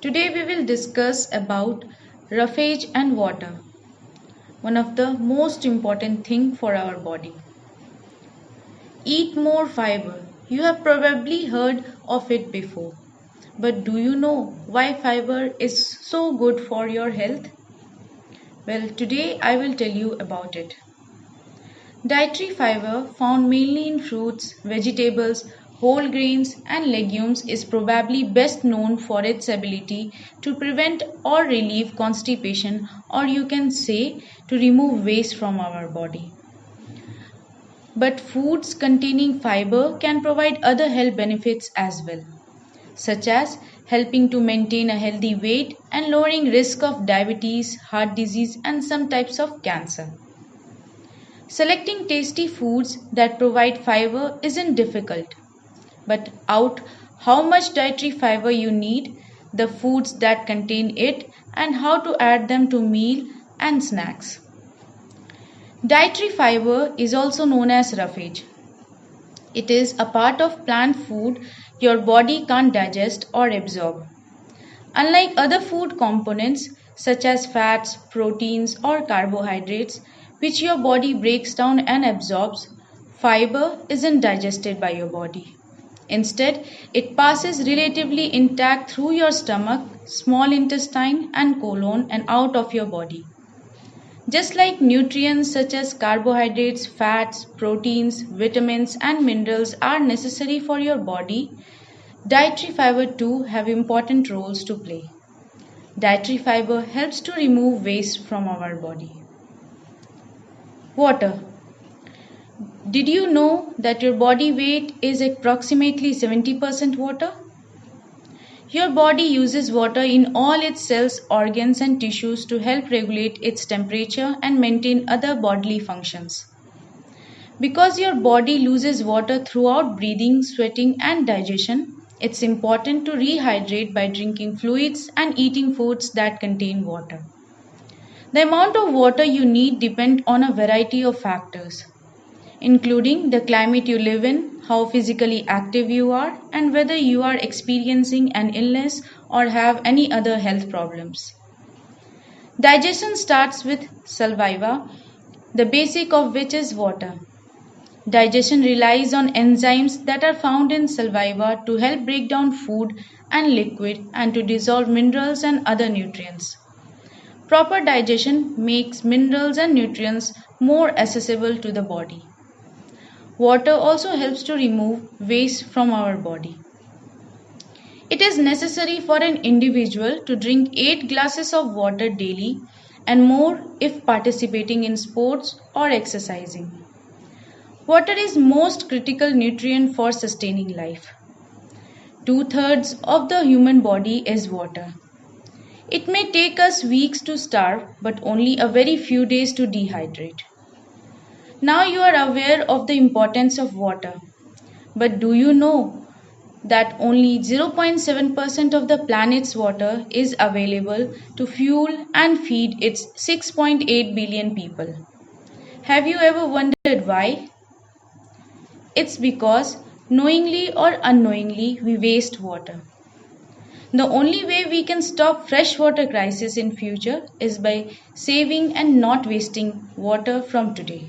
Today we will discuss about roughage and water, one of the most important thing for our body. Eat more fiber. You have probably heard of it before. But do you know why fiber is so good for your health? Well, today I will tell you about it. Dietary fiber, found mainly in fruits, vegetables, whole grains, and legumes, is probably best known for its ability to prevent or relieve constipation, or you can say to remove waste from our body. But foods containing fiber can provide other health benefits as well, such as helping to maintain a healthy weight and lowering risk of diabetes, heart disease, and some types of cancer. Selecting tasty foods that provide fiber isn't difficult, but out how much dietary fiber you need, the foods that contain it, and how to add them to meal and snacks. Dietary fiber is also known as roughage. It is a part of plant food your body can't digest or absorb. Unlike other food components such as fats, proteins, or carbohydrates, which your body breaks down and absorbs, fiber isn't digested by your body. Instead, it passes relatively intact through your stomach, small intestine, and colon and out of your body. Just like nutrients such as carbohydrates, fats, proteins, vitamins, and minerals are necessary for your body, dietary fiber too have important roles to play. Dietary fiber helps to remove waste from our body. Water. Did you know that your body weight is approximately 70% water? Your body uses water in all its cells, organs, and tissues to help regulate its temperature and maintain other bodily functions. Because your body loses water throughout breathing, sweating, and digestion, it's important to rehydrate by drinking fluids and eating foods that contain water. The amount of water you need depends on a variety of factors, including the climate you live in, how physically active you are, and whether you are experiencing an illness or have any other health problems. Digestion starts with saliva, the basic of which is water. Digestion relies on enzymes that are found in saliva to help break down food and liquid and to dissolve minerals and other nutrients. Proper digestion makes minerals and nutrients more accessible to the body. Water also helps to remove waste from our body. It is necessary for an individual to drink 8 glasses of water daily and more if participating in sports or exercising. Water is most critical nutrient for sustaining life. 2/3 of the human body is water. It may take us weeks to starve, but only a very few days to dehydrate. Now you are aware of the importance of water. But do you know that only 0.7% of the planet's water is available to fuel and feed its 6.8 billion people? Have you ever wondered why? It's because knowingly or unknowingly we waste water. The only way we can stop freshwater crisis in future is by saving and not wasting water from today.